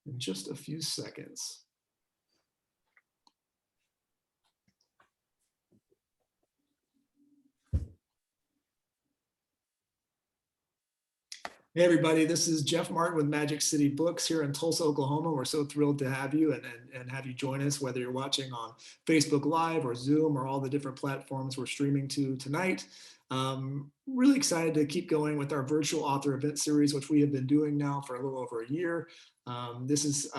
in just a few seconds. Hey everybody, this is Jeff Martin with Magic City Books here in Tulsa, Oklahoma. We're so thrilled to have you and have you join us, whether you're watching on Facebook Live or Zoom or all the different platforms we're streaming to tonight. Really excited to keep going with our virtual author event series, which we have been doing now for a little over a year. This is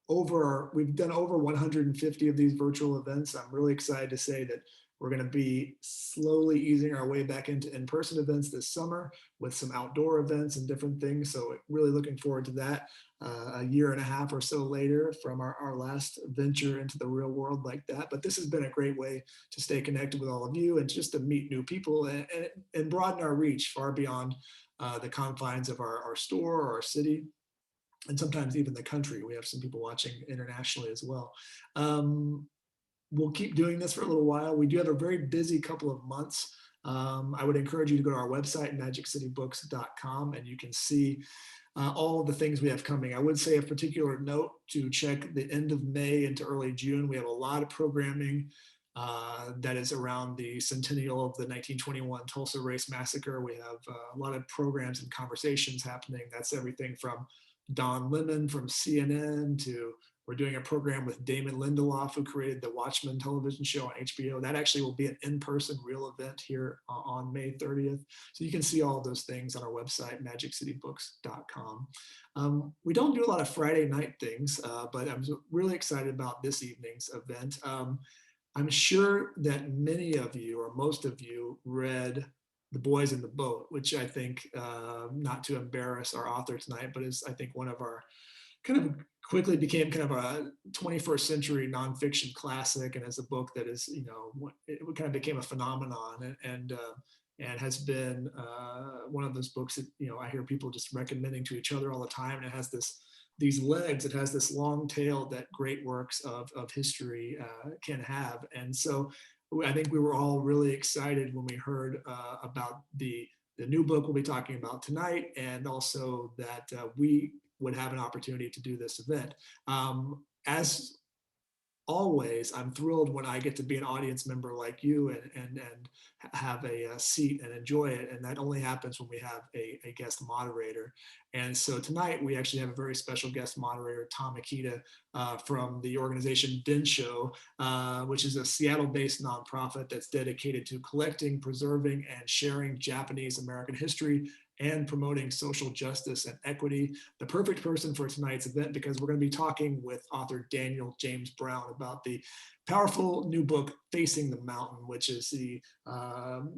we've done over 150 of these virtual events. I'm really excited to say that we're going to be slowly easing our way back into in-person events this summer with some outdoor events and different things. So really looking forward to that a year and a half or so later from our last venture into the real world like that. But this has been a great way to stay connected with all of you and just to meet new people and broaden our reach far beyond the confines of our store or our city, and sometimes even the country. We have some people watching internationally as well. We'll keep doing this for a little while. We do have a very busy couple of months. I would encourage you to go to our website, magiccitybooks.com, and you can see all of the things we have coming. I would say a particular note to check the end of May into early June. We have a lot of programming that is around the centennial of the 1921 Tulsa Race Massacre. We have a lot of programs and conversations happening. That's everything from Don Lemon from CNN to we're doing a program with Damon Lindelof, who created the Watchmen television show on HBO. That actually will be an in-person real event here on May 30th. So you can see all of those things on our website, magiccitybooks.com. We don't do a lot of Friday night things, but I'm really excited about this evening's event. I'm sure that many of you, or most of you, read The Boys in the Boat, which I think, not to embarrass our author tonight, but is I think one of our kind of quickly became kind of a 21st century nonfiction classic, and as a book that is, you know, it kind of became a phenomenon and has been one of those books that, you know, I hear people just recommending to each other all the time. And it has these legs, it has this long tail that great works of history can have. And so I think we were all really excited when we heard about the new book we'll be talking about tonight, and also that we would have an opportunity to do this event. As always, I'm thrilled when I get to be an audience member like you and have a seat and enjoy it. And that only happens when we have a guest moderator. And so tonight we actually have a very special guest moderator, Tom Ikeda, from the organization Densho, which is a Seattle-based nonprofit that's dedicated to collecting, preserving, and sharing Japanese American history and promoting social justice and equity. The perfect person for tonight's event, because we're going to be talking with author Daniel James Brown about the powerful new book, Facing the Mountain, which is the kind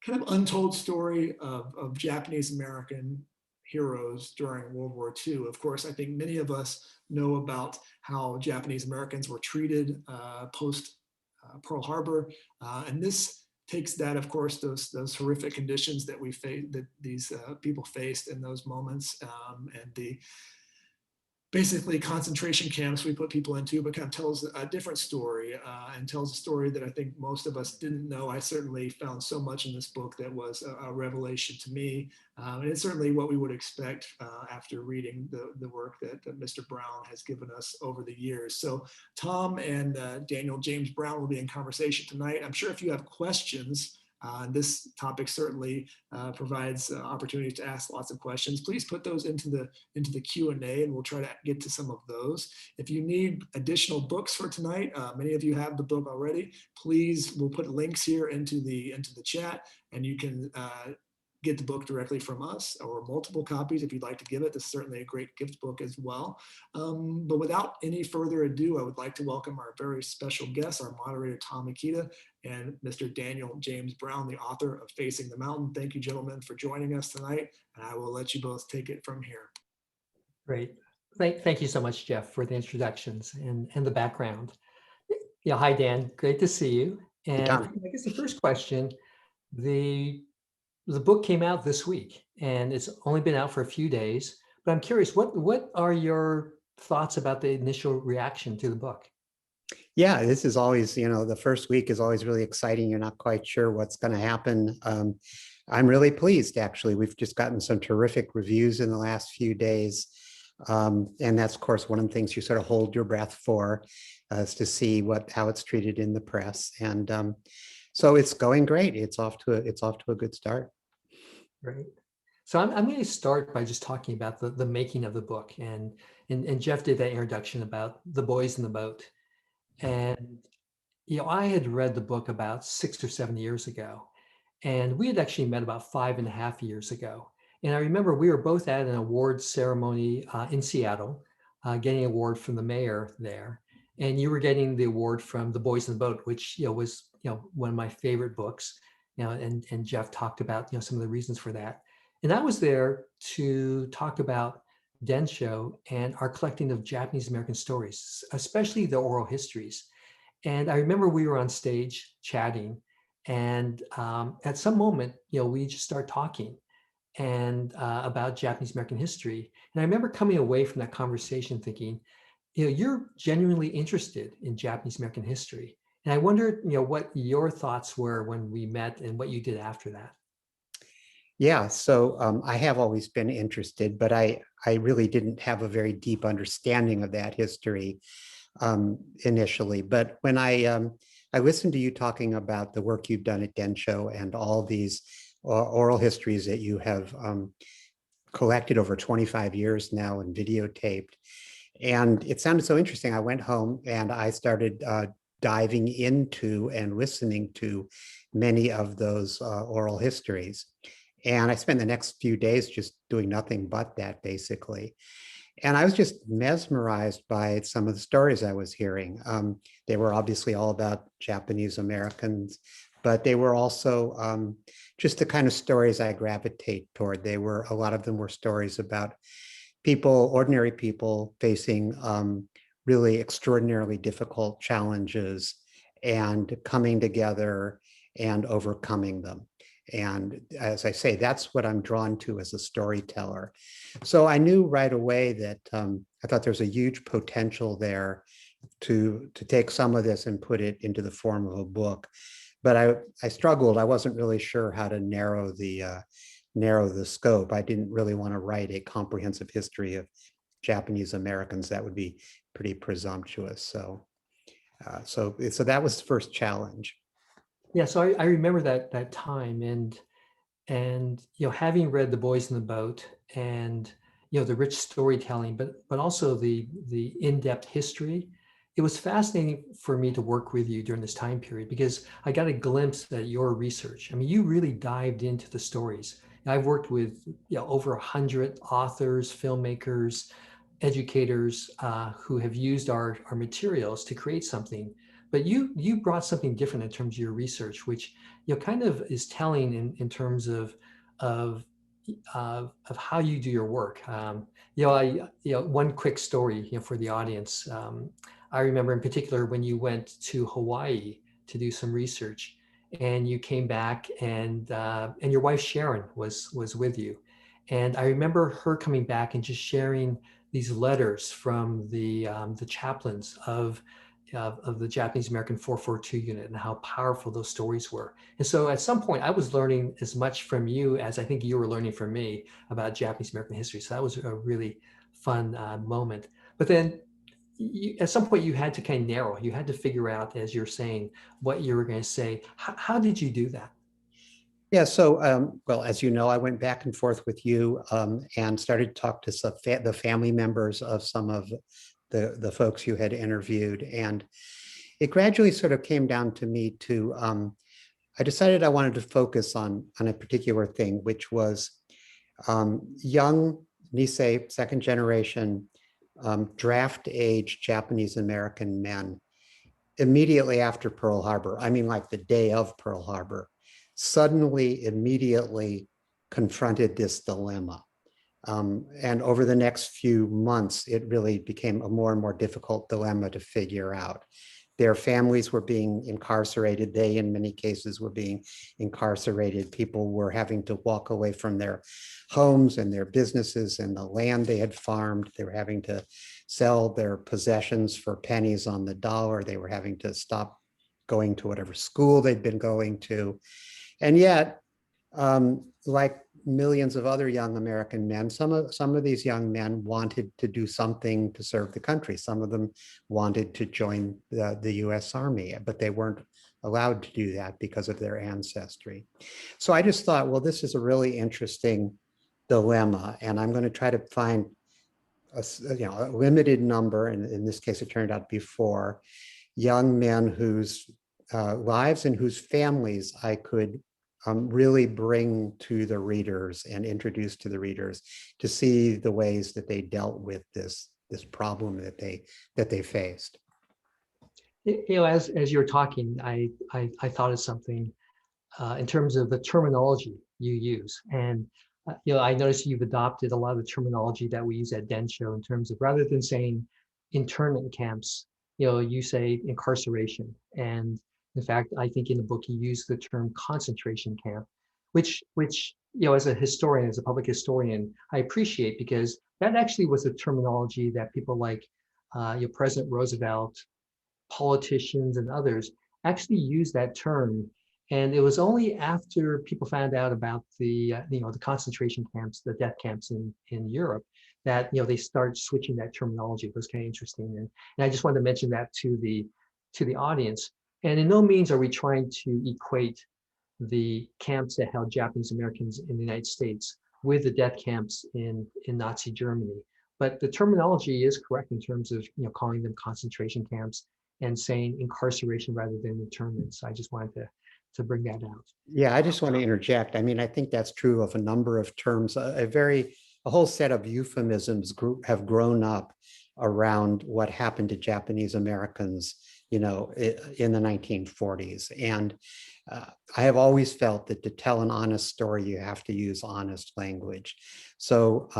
of untold story of Japanese American heroes during World War II. Of course, I think many of us know about how Japanese Americans were treated post Pearl Harbor, and this takes that, of course, those horrific conditions that that these people faced in those moments, and the basically concentration camps we put people into, but kind of tells a different story and tells a story that I think most of us didn't know. I certainly found so much in this book that was a revelation to me. And it's certainly what we would expect after reading the work that Mr. Brown has given us over the years. So Tom and Daniel James Brown will be in conversation tonight. I'm sure if you have questions, this topic certainly provides opportunities to ask lots of questions. Please put those into the Q&A, and we'll try to get to some of those. If you need additional books for tonight, many of you have the book already. Please, we'll put links here into the chat, and you can get the book directly from us, or multiple copies if you'd like to give it. This is certainly a great gift book as well. But without any further ado, I would like to welcome our very special guest, our moderator, Tom Ikeda, and Mr. Daniel James Brown, the author of Facing the Mountain. Thank you, gentlemen, for joining us tonight, and I will let you both take it from here. Great. Thank you so much, Jeff, for the introductions and the background. Yeah, hi, Dan. Great to see you. And I guess the first question, the book came out this week, and it's only been out for a few days, but I'm curious, what are your thoughts about the initial reaction to the book? Yeah, this is always, the first week is always really exciting. You're not quite sure what's going to happen. I'm really pleased, actually. We've just gotten some terrific reviews in the last few days. And that's, of course, one of the things you sort of hold your breath for, is to see how it's treated in the press. And so it's going great. It's off to a good start. Right. So I'm going to start by just talking about the making of the book, and Jeff did that introduction about the boys in the boat. And I had read the book about 6 or 7 years ago, and we had actually met about 5.5 years ago. And I remember we were both at an awards ceremony in Seattle, getting an award from the mayor there, and you were getting the award from The Boys in the Boat, which was one of my favorite books. And Jeff talked about some of the reasons for that. And I was there to talk about Densho and our collecting of Japanese American stories, especially the oral histories. And I remember we were on stage chatting, and at some moment, we just start talking and about Japanese American history. And I remember coming away from that conversation thinking, you're genuinely interested in Japanese American history. And I wondered, what your thoughts were when we met and what you did after that. Yeah, so I have always been interested, but I really didn't have a very deep understanding of that history initially. But when I listened to you talking about the work you've done at Densho and all these oral histories that you have collected over 25 years now and videotaped, and it sounded so interesting. I went home and I started diving into and listening to many of those oral histories. And I spent the next few days just doing nothing but that, basically. And I was just mesmerized by some of the stories I was hearing. They were obviously all about Japanese Americans, but they were also just the kind of stories I gravitate toward. A lot of them were stories about people, ordinary people facing really extraordinarily difficult challenges and coming together and overcoming them. And as I say, that's what I'm drawn to as a storyteller. So I knew right away that I thought there's a huge potential there to take some of this and put it into the form of a book. But I struggled. I wasn't really sure how to narrow the scope. I didn't really want to write a comprehensive history of Japanese Americans. That would be pretty presumptuous. So that was the first challenge. Yeah, so I remember that time, and having read The Boys in the Boat and the rich storytelling, but also the in-depth history. It was fascinating for me to work with you during this time period because I got a glimpse at your research. I mean, you really dived into the stories. I've worked with over 100 authors, filmmakers, educators who have used our materials to create something. But you brought something different in terms of your research, which kind of is telling in terms of how you do your work. One quick story for the audience. I remember in particular when you went to Hawaii to do some research, and you came back, and your wife Sharon was with you, and I remember her coming back and just sharing these letters from the chaplains of the Japanese American 442 unit and how powerful those stories were. And so at some point I was learning as much from you as I think you were learning from me about Japanese American history. So that was a really fun moment. But then at some point you had to kind of narrow, you had to figure out, as you're saying, what you were going to say. How did you do that? Yeah, so, well, as you know, I went back and forth with you and started to talk to the family members of some of the folks you had interviewed. And it gradually sort of came down to me to, I decided I wanted to focus on a particular thing, which was young Nisei, second generation, draft age Japanese American men immediately after Pearl Harbor. I mean, like the day of Pearl Harbor, suddenly, immediately confronted this dilemma. And over the next few months, it really became a more and more difficult dilemma to figure out. Their families were being incarcerated. They, in many cases, were being incarcerated. People were having to walk away from their homes and their businesses and the land they had farmed. They were having to sell their possessions for pennies on the dollar. They were having to stop going to whatever school they'd been going to. And yet, like millions of other young American men, some of these young men wanted to do something to serve the country. Some of them wanted to join the US Army, but they weren't allowed to do that because of their ancestry. So I just thought, well, this is a really interesting dilemma, and I'm going to try to find a limited number, and in this case, it turned out to be 4 young men whose lives and whose families I could really bring to the readers and introduce to the readers to see the ways that they dealt with this problem that they faced. As you're talking, I thought of something in terms of the terminology you use. And I noticed you've adopted a lot of the terminology that we use at Densho in terms of, rather than saying internment camps, you say incarceration. And in fact, I think in the book you use the term concentration camp, which as a historian, as a public historian, I appreciate, because that actually was a terminology that people like President Roosevelt, politicians, and others actually used that term. And it was only after people found out about the concentration camps, the death camps in Europe, that they started switching that terminology. It was kind of interesting, and I just wanted to mention that to the audience. And in no means are we trying to equate the camps that held Japanese Americans in the United States with the death camps in Nazi Germany. But the terminology is correct in terms of calling them concentration camps and saying incarceration rather than internment. So I just wanted to bring that out. Yeah, I just want to interject. I mean, I think that's true of a number of terms. A whole set of euphemisms have grown up around what happened to Japanese Americans, in the 1940s. And I have always felt that to tell an honest story, you have to use honest language. So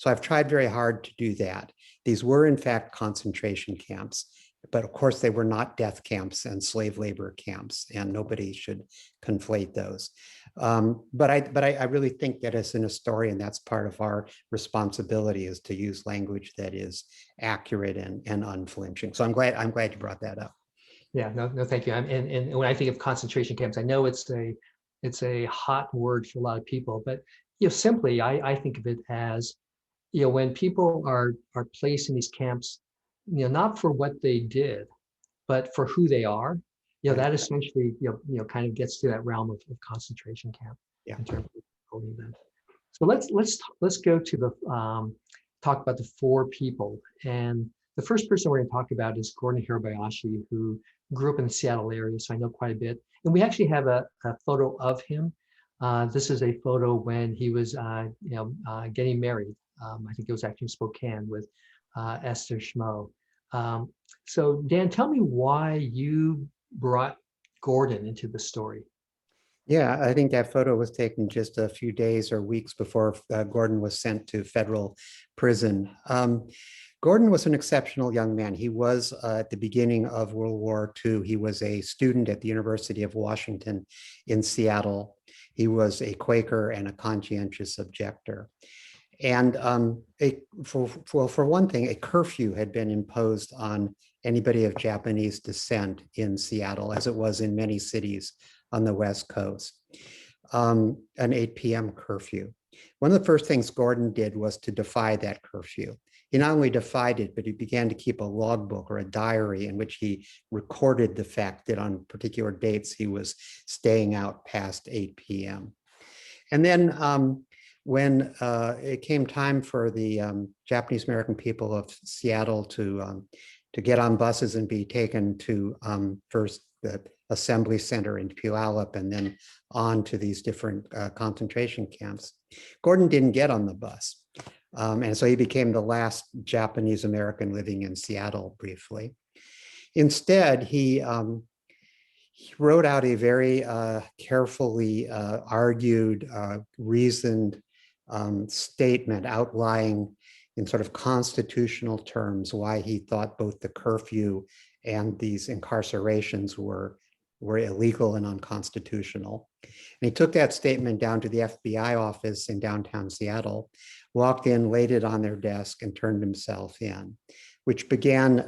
I've tried very hard to do that. These were in fact concentration camps, but of course they were not death camps and slave labor camps, and nobody should conflate those. But I really think that as an historian, that's part of our responsibility, is to use language that is accurate and unflinching. So I'm glad you brought that up. Yeah, no, thank you. And when I think of concentration camps, I know it's a hot word for a lot of people, but simply I think of it as when people are placed in these camps, not for what they did, but for who they are. That essentially kind of gets to that realm of concentration camp. Yeah. In terms of holding that. So let's go to the talk about the 4 people. And the first person we're going to talk about is Gordon Hirobayashi, who grew up in the Seattle area, so I know quite a bit. And we actually have a photo of him. This is a photo when he was getting married. I think it was actually in Spokane with Esther Schmo. So Dan, tell me why you brought Gordon into the story. Yeah, I think that photo was taken just a few days or weeks before Gordon was sent to federal prison. Gordon was an exceptional young man. He was at the beginning of World War II. He was a student at the University of Washington in Seattle. He was a Quaker and a conscientious objector. And for one thing, a curfew had been imposed on anybody of Japanese descent in Seattle, as it was in many cities on the West Coast, an 8 p.m. curfew. One of the first things Gordon did was to defy that curfew. He not only defied it, but he began to keep a logbook or a diary in which he recorded the fact that on particular dates he was staying out past 8 p.m. And then when it came time for the Japanese American people of Seattle to get on buses and be taken to first the assembly center in Puyallup and then on to these different concentration camps, Gordon didn't get on the bus. And so he became the last Japanese American living in Seattle briefly. Instead, he wrote out a very carefully argued, reasoned statement outlining in sort of constitutional terms why he thought both the curfew and these incarcerations were illegal and unconstitutional. And he took that statement down to the FBI office in downtown Seattle, walked in, laid it on their desk, and turned himself in, which began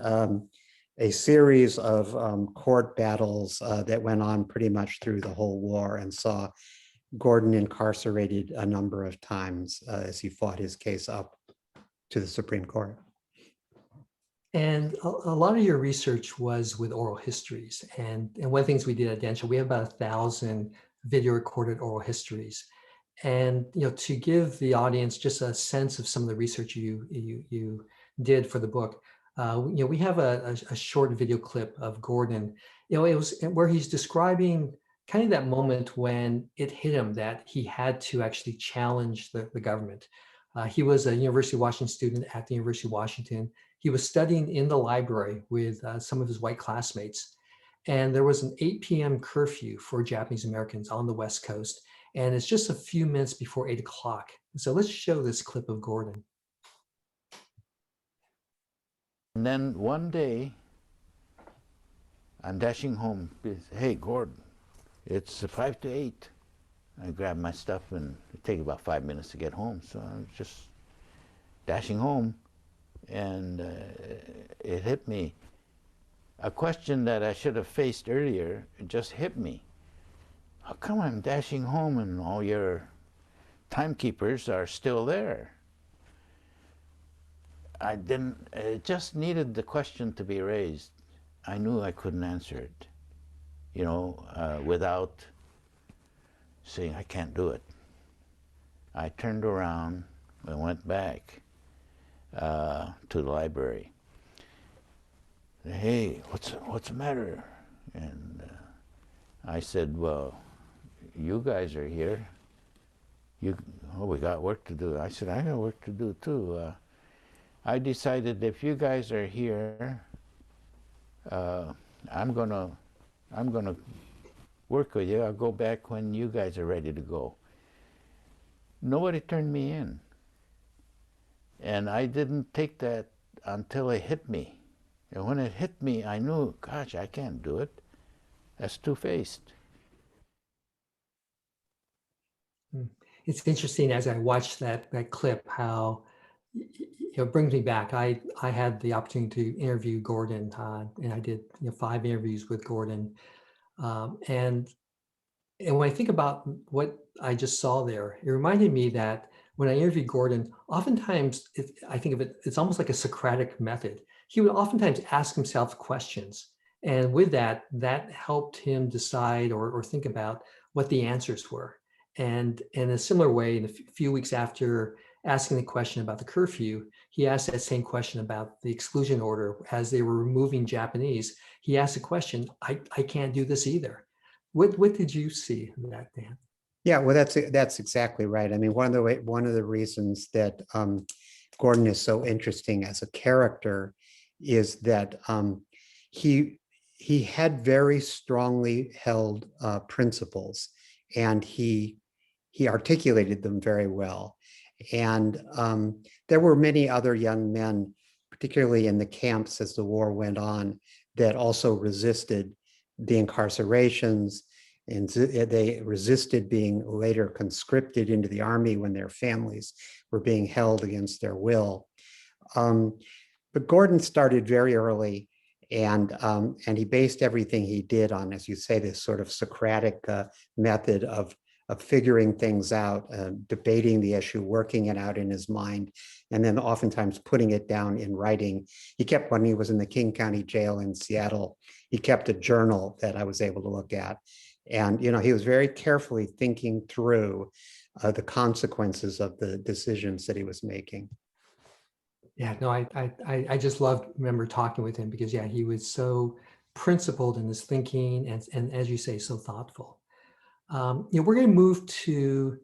a series of court battles that went on pretty much through the whole war and saw Gordon incarcerated a number of times as he fought his case up to the Supreme Court. And a lot of your research was with oral histories. And one of the things we did at Densho, we have about 1,000 video recorded oral histories. And to give the audience just a sense of some of the research you did for the book, we have a short video clip of Gordon. It was where he's describing kind of that moment when it hit him that he had to actually challenge the government. He was a University of Washington student at the University of Washington. He was studying in the library with some of his white classmates. And there was an 8 p.m. curfew for Japanese Americans on the West Coast. And it's just a few minutes before 8 o'clock. So let's show this clip of Gordon. And then one day, I'm dashing home. Hey, Gordon, it's 5 to 8. I grab my stuff and it takes about 5 minutes to get home. So I'm just dashing home. And it hit me. A question that I should have faced earlier, it just hit me. How come I'm dashing home and all your timekeepers are still there? It just needed the question to be raised. I knew I couldn't answer it, without saying, I can't do it. I turned around and went back to the library. Hey, what's the matter? And I said, well, you guys are here. We got work to do. I said, I got work to do too. I decided if you guys are here, I'm gonna work with you. I'll go back when you guys are ready to go. Nobody turned me in. And I didn't take that until it hit me. And when it hit me, I knew, gosh, I can't do it. That's two-faced. It's interesting as I watched that clip how it brings me back. I had the opportunity to interview Gordon, and I did 5 interviews with Gordon. And when I think about what I just saw there, it reminded me that when I interviewed Gordon, oftentimes I think of it, it's almost like a Socratic method. He would oftentimes ask himself questions. And with that helped him decide or think about what the answers were. And in a similar way, in a few weeks after asking the question about the curfew, he asked that same question about the exclusion order as they were removing Japanese. He asked the question, I can't do this either. What did you see in that, Dan? Yeah, well, that's exactly right. I mean, one of the reasons that Gordon is so interesting as a character is that he had very strongly held principles, and he articulated them very well. And there were many other young men, particularly in the camps as the war went on, that also resisted the incarcerations, and they resisted being later conscripted into the army when their families were being held against their will. But Gordon started very early, and he based everything he did on, as you say, this sort of Socratic method of figuring things out, debating the issue, working it out in his mind, and then oftentimes putting it down in writing. He kept, when he was in the King County Jail in Seattle, he kept a journal that I was able to look at. And he was very carefully thinking through the consequences of the decisions that he was making. Yeah, no, I just remember talking with him because, yeah, he was so principled in his thinking and as you say, so thoughtful. We're going to move to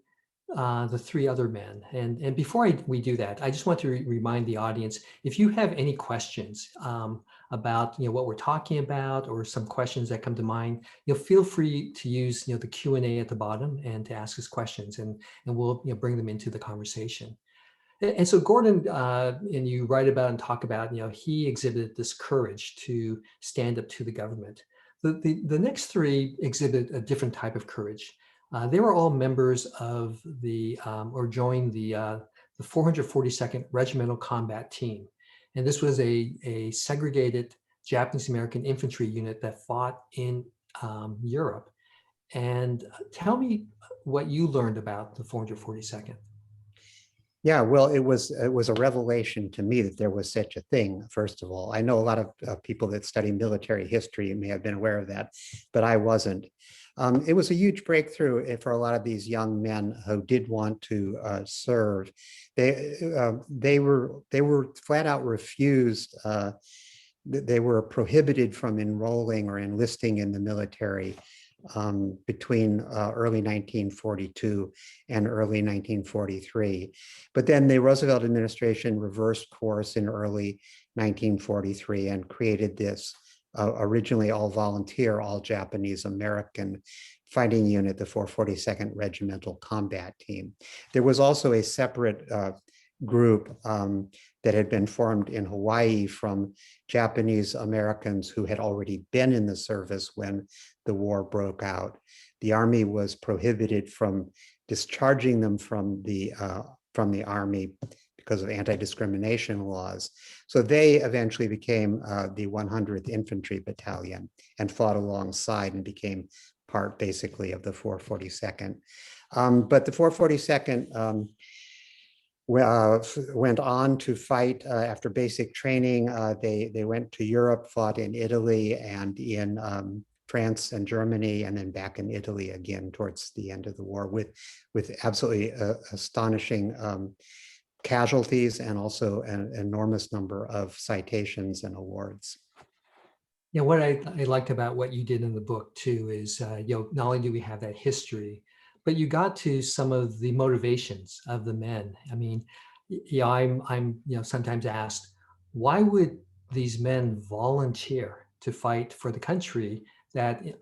the 3 other men. And before we do that, I just want to remind the audience, if you have any questions about what we're talking about or some questions that come to mind, feel free to use the Q&A at the bottom and to ask us questions, and we'll bring them into the conversation. And so Gordon, and you write about and talk about, he exhibited this courage to stand up to the government. The next 3 exhibit a different type of courage. They were all members of or joined the 442nd Regimental Combat Team. And this was a segregated Japanese American infantry unit that fought in Europe. And tell me what you learned about the 442nd. Yeah, well, it was a revelation to me that there was such a thing. First of all, I know a lot of people that study military history may have been aware of that, but I wasn't. It was a huge breakthrough for a lot of these young men who did want to serve. They were flat out refused. They were prohibited from enrolling or enlisting in the military between early 1942 and early 1943. But then the Roosevelt administration reversed course in early 1943 and created this originally all volunteer, all Japanese American fighting unit, the 442nd Regimental Combat Team. There was also a separate group that had been formed in Hawaii from Japanese Americans who had already been in the service when the war broke out. The Army was prohibited from discharging them from the Army because of anti-discrimination laws. So they eventually became the 100th Infantry Battalion and fought alongside and became part basically of the 442nd. But the 442nd went on to fight after basic training. They went to Europe, fought in Italy and in France and Germany, and then back in Italy again towards the end of the war with absolutely astonishing casualties and also an enormous number of citations and awards. Yeah, what I liked about what you did in the book too is, not only do we have that history, but you got to some of the motivations of the men. I mean, I'm sometimes asked, why would these men volunteer to fight for the country that, in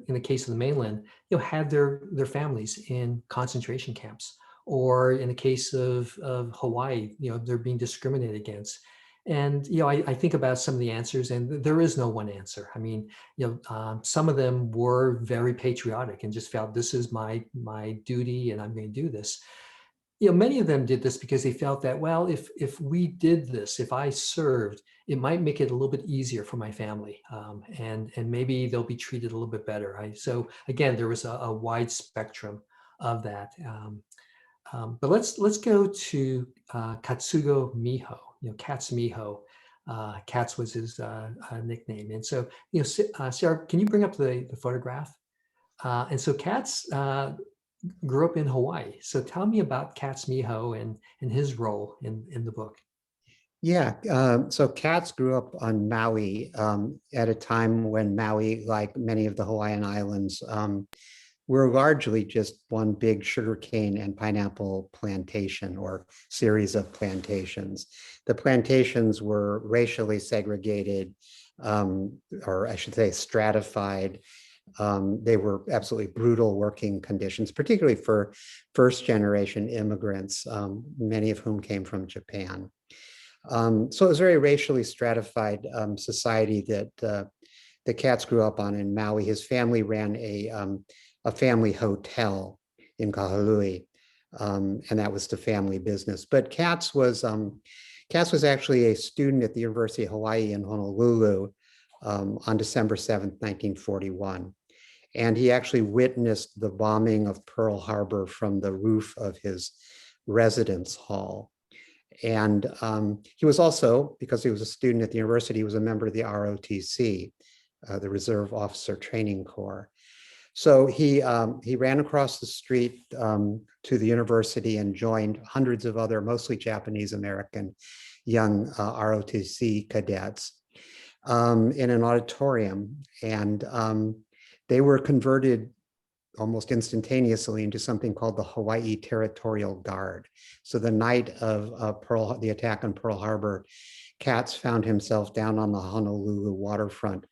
the case of the mainland, had their families in concentration camps, or in the case of Hawaii, they're being discriminated against. And I think about some of the answers, and there is no one answer. I mean, some of them were very patriotic and just felt this is my duty, and I'm going to do this. Many of them did this because they felt that, well, if we did this, if I served, it might make it a little bit easier for my family, and maybe they'll be treated a little bit better. So again, there was a wide spectrum of that. But let's go to Katsugo Miho. Katz Miho. Katz was his nickname. And so, Sarah, can you bring up the photograph? And so Katz grew up in Hawaii. So tell me about Katz Miho and his role in the book. Yeah, so Katz grew up on Maui at a time when Maui, like many of the Hawaiian Islands, were largely just one big sugarcane and pineapple plantation or series of plantations. The plantations were racially segregated, or I should say stratified. They were absolutely brutal working conditions, particularly for first generation immigrants, many of whom came from Japan. So it was a very racially stratified society that Katz grew up on in Maui. His family ran a family hotel in Kahului, and that was the family business. But Katz was actually a student at the University of Hawaii in Honolulu on December 7th, 1941. And he actually witnessed the bombing of Pearl Harbor from the roof of his residence hall. And he was also, because he was a student at the university, he was a member of the ROTC, the Reserve Officer Training Corps. So he ran across the street to the university and joined hundreds of other, mostly Japanese American, young ROTC cadets in an auditorium. And they were converted almost instantaneously into something called the Hawaii Territorial Guard. So the night of the attack on Pearl Harbor, Katz found himself down on the Honolulu waterfront,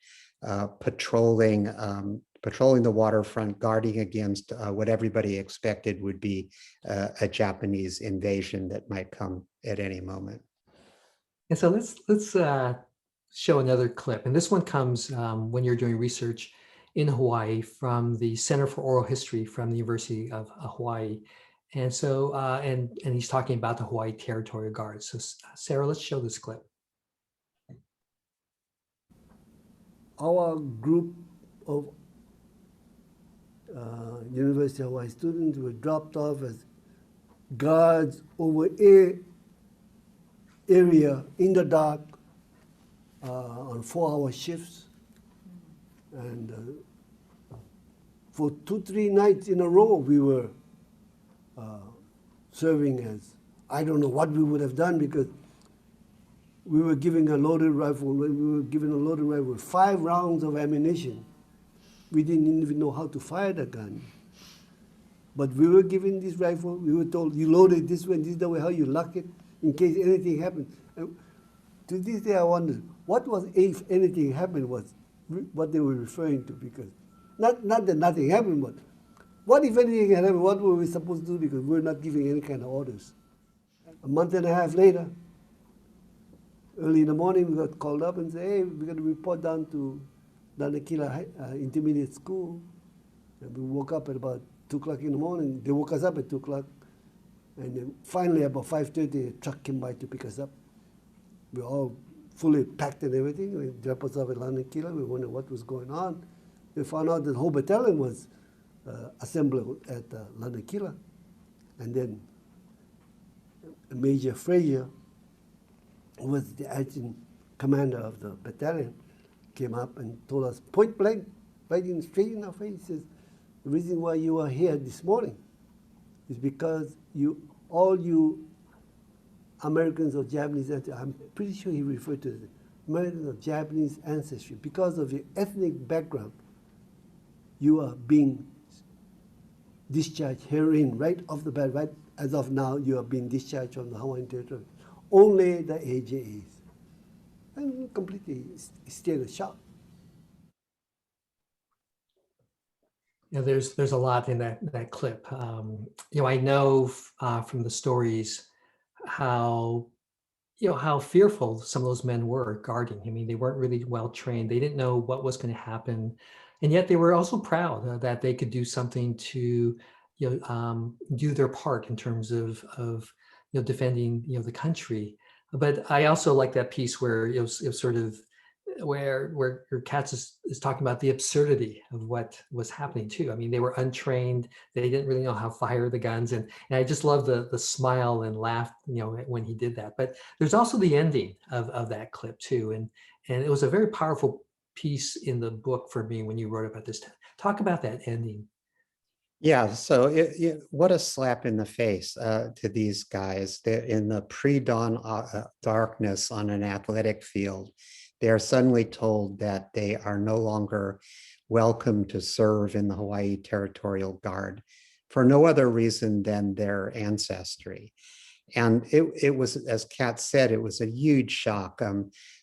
patrolling the waterfront, guarding against what everybody expected would be a Japanese invasion that might come at any moment. And so let's show another clip. And this one comes when you're doing research in Hawaii from the Center for Oral History from the University of Hawaii. And so, and he's talking about the Hawaii Territorial Guard. So Sarah, let's show this clip. Our group of University of Hawaii students were dropped off as guards over area in the dark on 4-hour shifts. And for 2-3 nights in a row, we were serving as, I don't know what we would have done, because we were given a loaded rifle. We were given a loaded rifle with 5 rounds of ammunition. We didn't even know how to fire the gun. But we were given this rifle. We were told, you load it this way, and this is the way how you lock it in case anything happens. And to this day, I wonder, what was if anything happened was what they were referring to, because not that nothing happened, but what if anything had happened, what were we supposed to do, because we're not giving any kind of orders. A month and a half later, early in the morning, we got called up and said, hey, we're going to report down to Lanakila Intermediate School. And we woke up at about 2 o'clock in the morning. They woke us up at 2 o'clock. And then finally, about 5:30, a truck came by to pick us up. We were all fully packed and everything. We dropped us off at Lanakila. We wondered what was going on. We found out that the whole battalion was assembled at Lanakila. And then Major Frazier, who was the adjutant commander of the battalion, came up and told us point blank, right in straight in our face, he says, the reason why you are here this morning is because all you Americans or Japanese, I'm pretty sure he referred to it, Americans of Japanese ancestry, because of your ethnic background, you are being discharged herein right off the bat, right as of now, you are being discharged from the Hawaiian territory. Only the AJAs. And completely still a shock. Yeah, there's a lot in that clip. I know from the stories how fearful some of those men were guarding. I mean, they weren't really well trained. They didn't know what was going to happen, and yet they were also proud that they could do something to do their part in terms of defending the country. But I also like that piece where it was sort of where Katz is talking about the absurdity of what was happening too. I mean, they were untrained. They didn't really know how to fire the guns. And I just love the smile and laugh, when he did that. But there's also the ending of that clip too. And it was a very powerful piece in the book for me when you wrote about this. Talk about that ending. Yeah, so what a slap in the face to these guys. They're in the pre-dawn darkness on an athletic field. They are suddenly told that they are no longer welcome to serve in the Hawaii Territorial Guard for no other reason than their ancestry. And it was, as Kat said, it was a huge shock.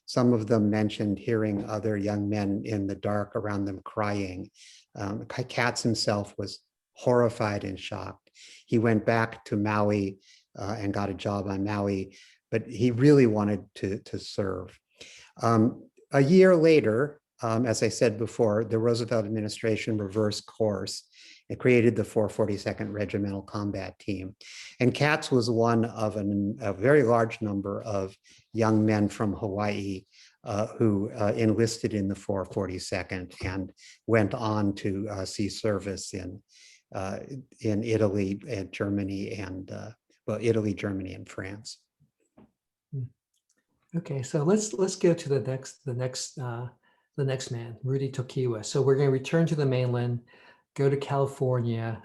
Some of them mentioned hearing other young men in the dark around them crying. Katz himself was horrified and shocked. He went back to Maui and got a job on Maui, but he really wanted to serve. A year later, as I said before, the Roosevelt administration reversed course and created the 442nd Regimental Combat Team. And Katz was one of a very large number of young men from Hawaii who enlisted in the 442nd and went on to see service in Italy and Germany and Italy, Germany, and France. Okay, so let's go to the next man, Rudy Tokiwa. So we're going to return to the mainland, go to California,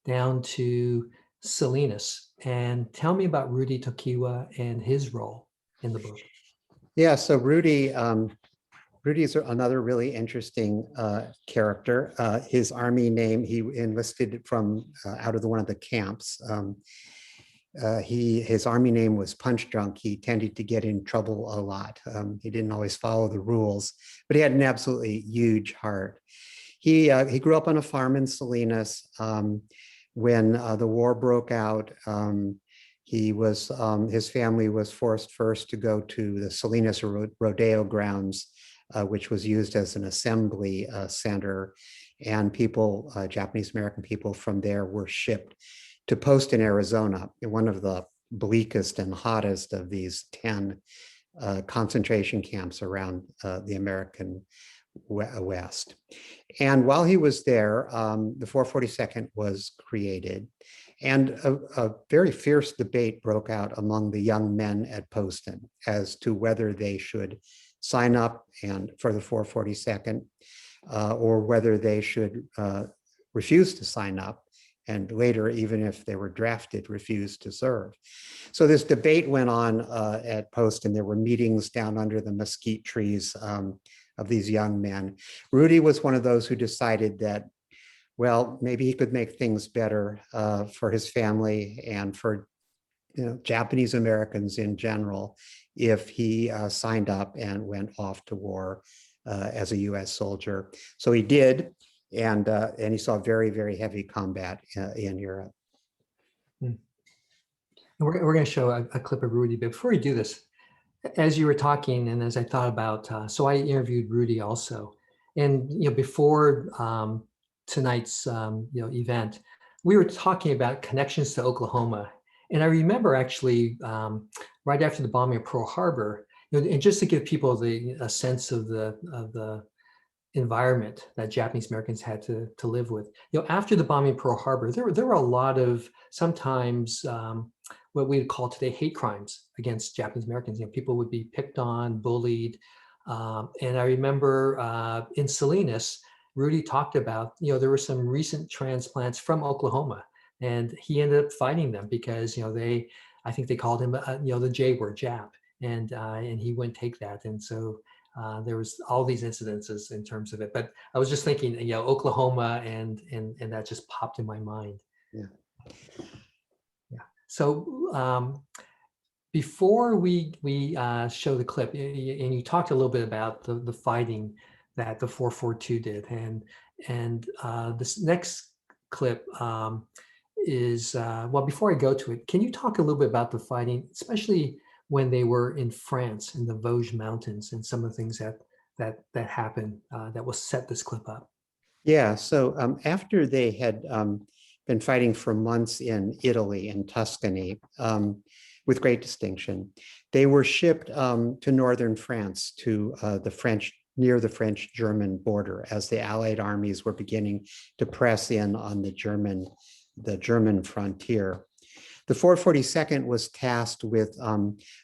down to Salinas, and tell me about Rudy Tokiwa and his role in the book. Yeah, so Rudy's another really interesting character. His army name, he enlisted from out of one of the camps. His army name was Punch Drunk. He tended to get in trouble a lot. He didn't always follow the rules, but he had an absolutely huge heart. He grew up on a farm in Salinas. When the war broke out, his family was forced first to go to the Salinas Rodeo grounds, which was used as an assembly center, and Japanese American people from there were shipped to post in Arizona, in one of the bleakest and hottest of these 10 concentration camps around the American west. And while he was there, the 442nd was created, and a very fierce debate broke out among the young men at Poston as to whether they should sign up and for the 442nd or whether they should refuse to sign up, and later, even if they were drafted, refuse to serve. So this debate went on at Poston. There were meetings down under the mesquite trees of these young men. Rudy was one of those who decided that, well, maybe he could make things better for his family and for Japanese Americans in general if he signed up and went off to war as a US soldier. So he did, and he saw very, very heavy combat in Europe. And we're going to show a clip of Rudy, but before we do this, as you were talking and as I thought about, so I interviewed Rudy also, and before tonight's event, we were talking about connections to Oklahoma, and I remember actually right after the bombing of Pearl Harbor, and just to give people a sense of the environment that Japanese Americans had to live with. After the bombing of Pearl Harbor, there were a lot of sometimes what we would call today hate crimes against Japanese Americans. People would be picked on, bullied, and I remember in Salinas, Rudy talked about there were some recent transplants from Oklahoma, and he ended up fighting them because I think they called him the J word, Jap, and he wouldn't take that, and so. There was all these incidences in terms of it, but I was just thinking, Oklahoma, and that just popped in my mind. Yeah. So before we show the clip, and you talked a little bit about the fighting that the 442 did, and this next clip is well. Before I go to it, can you talk a little bit about the fighting, especially when they were in France in the Vosges Mountains, and some of the things that happened that will set this clip up? Yeah, so after they had been fighting for months in Italy, in Tuscany, with great distinction, they were shipped to northern France, to near the French-German border, as the Allied armies were beginning to press in on the German frontier. The 442nd was tasked with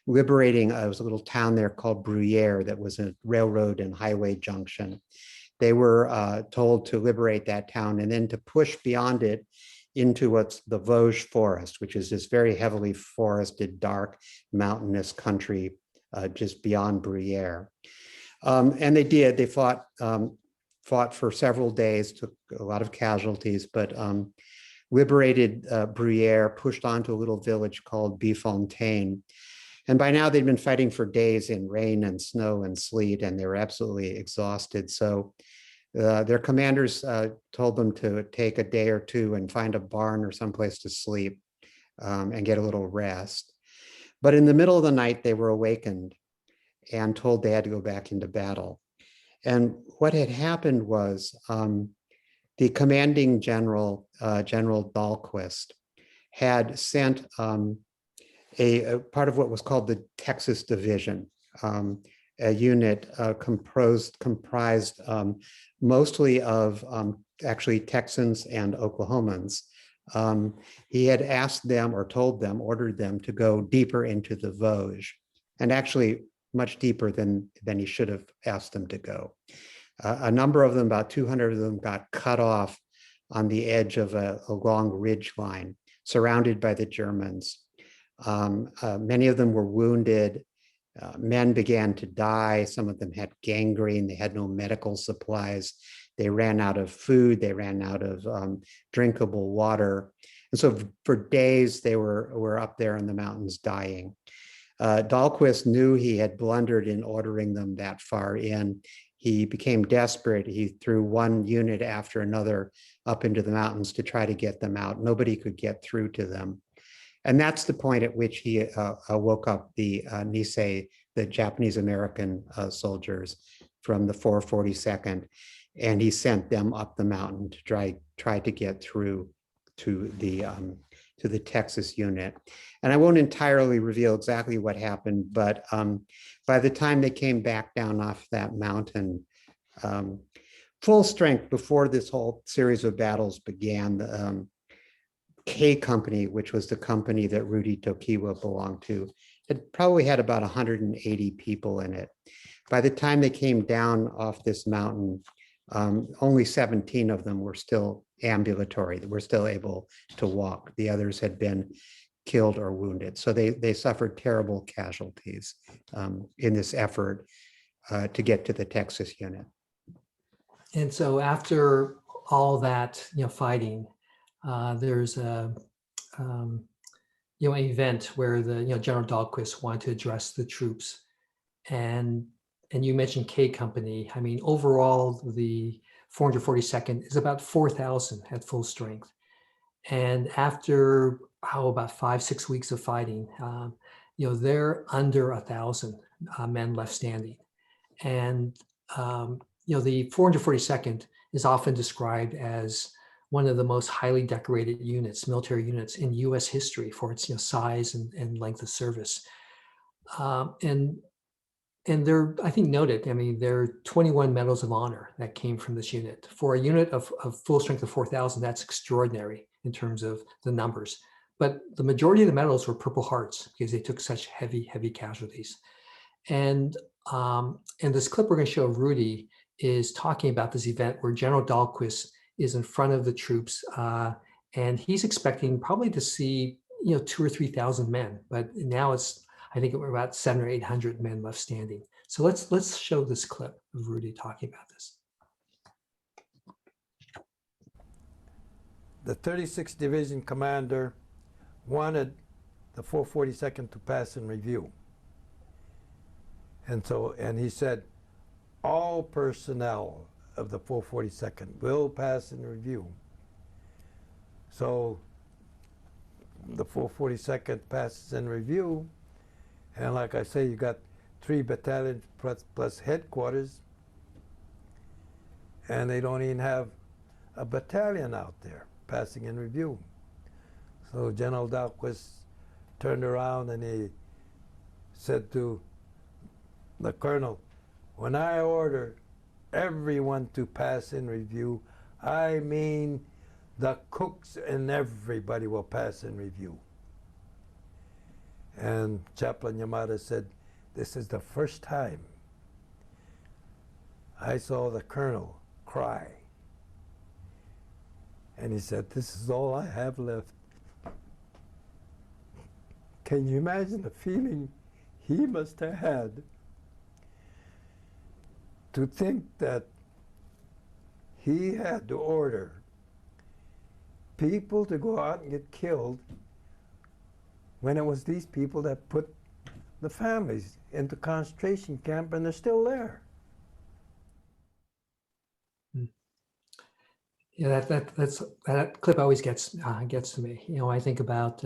liberating, it was a little town there called Bruyères that was a railroad and highway junction. They were told to liberate that town and then to push beyond it into what's the Vosges forest, which is this very heavily forested, dark, mountainous country just beyond Bruyères. And they did, they fought for several days, took a lot of casualties, but liberated Bruyères, pushed on to a little village called Bifontaine. And by now they'd been fighting for days in rain and snow and sleet, and they were absolutely exhausted. So their commanders told them to take a day or two and find a barn or someplace to sleep and get a little rest. But in the middle of the night, they were awakened and told they had to go back into battle. And what had happened was the commanding general, General Dahlquist, had sent a part of what was called the Texas Division, a unit comprised mostly of actually Texans and Oklahomans. He had asked them or told them, ordered them to go deeper into the Vosges, and actually much deeper than he should have asked them to go. A number of them, about 200 of them, got cut off on the edge of a long ridge line, surrounded by the Germans. Many of them were wounded. Men began to die. Some of them had gangrene. They had no medical supplies. They ran out of food. They ran out of drinkable water. And so for days, they were up there in the mountains dying. Dahlquist knew he had blundered in ordering them that far in. He became desperate. He threw one unit after another up into the mountains to try to get them out. Nobody could get through to them. And that's the point at which he woke up the Nisei, the Japanese American soldiers from the 442nd, and he sent them up the mountain to try to get through to the Texas unit. And I won't entirely reveal exactly what happened, but by the time they came back down off that mountain, Full strength, before this whole series of battles began, the K Company, which was the company that Rudy Tokiwa belonged to, it probably had about 180 people in it. By the time they came down off this mountain, only 17 of them were still ambulatory, that were still able to walk. The others had been killed or wounded. So they suffered terrible casualties in this effort to get to the Texas unit. And so after all that, fighting, there's a event where the General Dahlquist wanted to address the troops, and you mentioned K Company. I mean, overall, the 442nd is about 4,000 at full strength, and after about 5-6 weeks of fighting, they're under 1,000 men left standing, and the 442nd is often described as one of the most highly decorated units, military units in U.S. history for its size and length of service. And they're, I think, noted. I mean, there are 21 medals of honor that came from this unit. For a unit of full strength of 4,000, that's extraordinary in terms of the numbers. But the majority of the medals were Purple Hearts because they took such heavy casualties. And this clip we're going to show of Rudy is talking about this event where General Dahlquist is in front of the troops, and he's expecting probably to see 2,000 or 3,000 men, but now I think we're about 700 or 800 men left standing. So let's show this clip of Rudy talking about this. The 36th Division commander wanted the 442nd to pass in review. And he said, all personnel of the 442nd will pass in review. So the 442nd passes in review, and like I say, you got 3 battalions plus headquarters, and they don't even have a battalion out there passing in review. So General Dahlquist turned around and he said to the colonel, when I order everyone to pass in review, I mean the cooks and everybody will pass in review. And Chaplain Yamada said, this is the first time I saw the colonel cry. And he said, this is all I have left. Can you imagine the feeling he must have had to think that he had to order people to go out and get killed when it was these people that put the families into concentration camp, and they're still there. Yeah, that clip always gets to me. I think about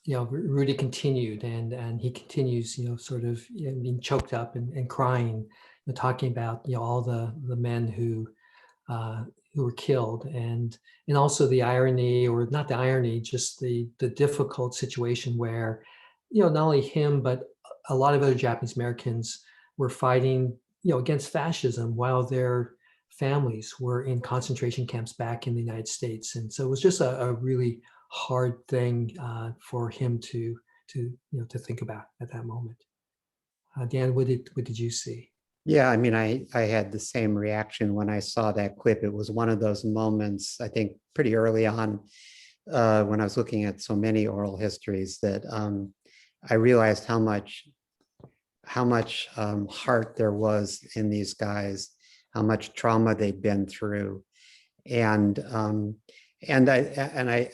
Rudy continued, and he continues, sort of being choked up and crying, talking about all the men who were killed, and also the irony, or not the irony, just the difficult situation where not only him but a lot of other Japanese Americans were fighting against fascism while their families were in concentration camps back in the United States. And so it was just a really hard thing for him to think about at that moment. Dan, what did you see? Yeah, I mean, I had the same reaction when I saw that clip. It was one of those moments, I think, pretty early on when I was looking at so many oral histories, that I realized how much heart there was in these guys, how much trauma they'd been through, and I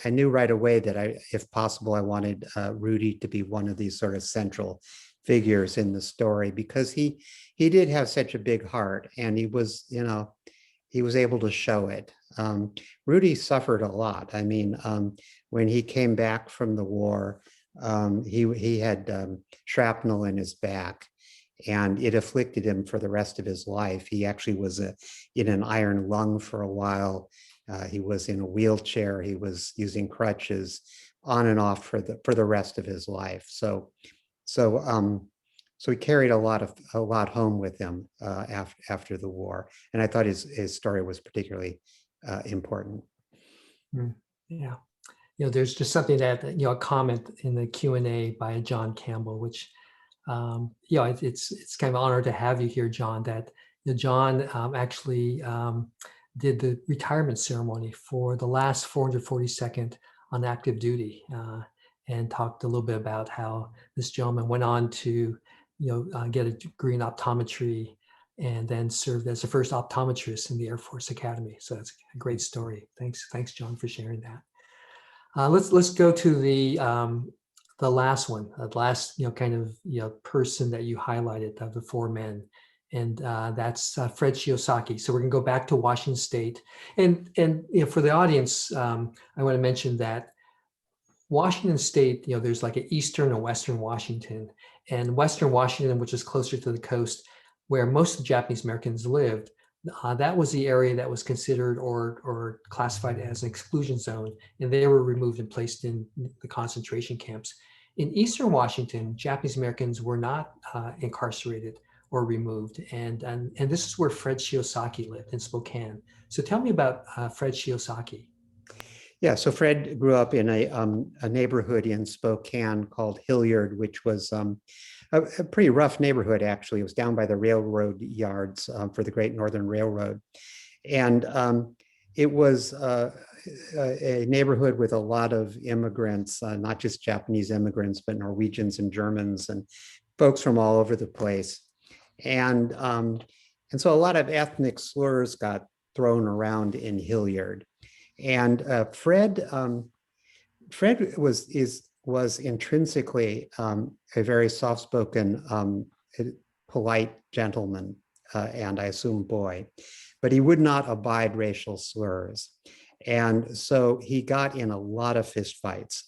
knew right away that if possible, I wanted Rudy to be one of these sort of central figures in the story, because he did have such a big heart, and he was able to show it. Rudy suffered a lot. I mean, when he came back from the war, he had shrapnel in his back, and it afflicted him for the rest of his life. He actually was in an iron lung for a while. He was in a wheelchair. He was using crutches on and off for the rest of his life. So so he carried a lot home with him after the war, and I thought his story was particularly important. Yeah, there's just something that a comment in the Q&A by John Campbell, which it's kind of an honor to have you here, John. That John actually did the retirement ceremony for the last 442nd on active duty, and talked a little bit about how this gentleman went on to get a degree in optometry and then served as the first optometrist in the Air Force Academy. So that's a great story. Thanks, John, for sharing that. Let's go to the last one, the last person that you highlighted of the four men, and that's Fred Shiosaki. So we're gonna go back to Washington State, and for the audience, I want to mention that Washington State, there's like an Eastern and Western Washington, and Western Washington, which is closer to the coast, where most of the Japanese Americans lived. That was the area that was considered or classified as an exclusion zone, and they were removed and placed in the concentration camps. In Eastern Washington, Japanese Americans were not incarcerated or removed, and this is where Fred Shiosaki lived, in Spokane. So tell me about Fred Shiosaki. Yeah, so Fred grew up in a neighborhood in Spokane called Hilliard, which was a pretty rough neighborhood, actually. It was down by the railroad yards for the Great Northern Railroad. And it was a neighborhood with a lot of immigrants, not just Japanese immigrants, but Norwegians and Germans and folks from all over the place. And so a lot of ethnic slurs got thrown around in Hilliard. And Fred was intrinsically a very soft-spoken, polite gentleman, and I assume boy, but he would not abide racial slurs. And so he got in a lot of fistfights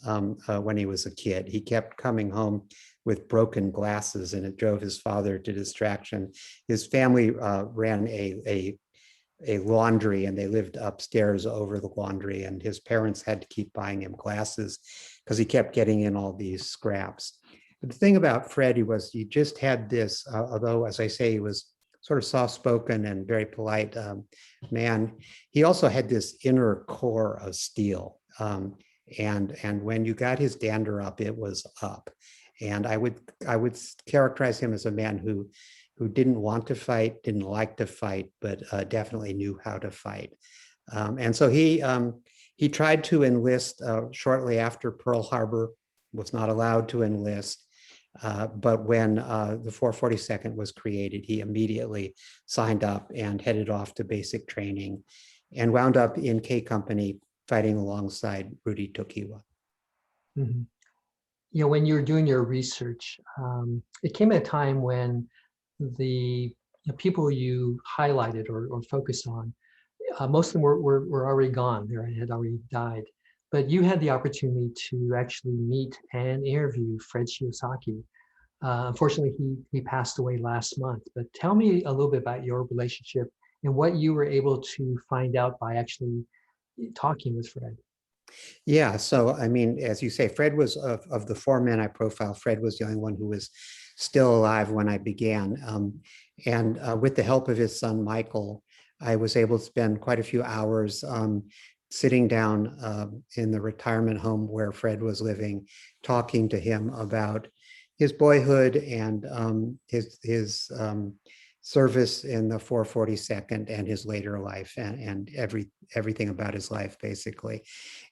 when he was a kid. He kept coming home with broken glasses, and it drove his father to distraction. His family ran a laundry, and they lived upstairs over the laundry, and his parents had to keep buying him glasses because he kept getting in all these scraps. But the thing about Fred, he just had this, although, as I say, he was sort of soft-spoken and very polite man, he also had this inner core of steel. And when you got his dander up, it was up. And I would characterize him as a man who didn't want to fight, didn't like to fight, but definitely knew how to fight. And so he tried to enlist shortly after Pearl Harbor, was not allowed to enlist. But when the 442nd was created, he immediately signed up and headed off to basic training and wound up in K Company fighting alongside Rudy Tokiwa. Mm-hmm. When you were doing your research, it came at a time when the people you highlighted or focused on, most of them were already gone. They had already died. But you had the opportunity to actually meet and interview Fred Shiosaki. Unfortunately, he passed away last month. But tell me a little bit about your relationship and what you were able to find out by actually talking with Fred. Yeah, so I mean, as you say, Fred was of the four men I profiled, Fred was the only one who was still alive when I began. And with the help of his son, Michael, I was able to spend quite a few hours sitting down in the retirement home where Fred was living, talking to him about his boyhood and his service in the 442nd and his later life and everything about his life, basically.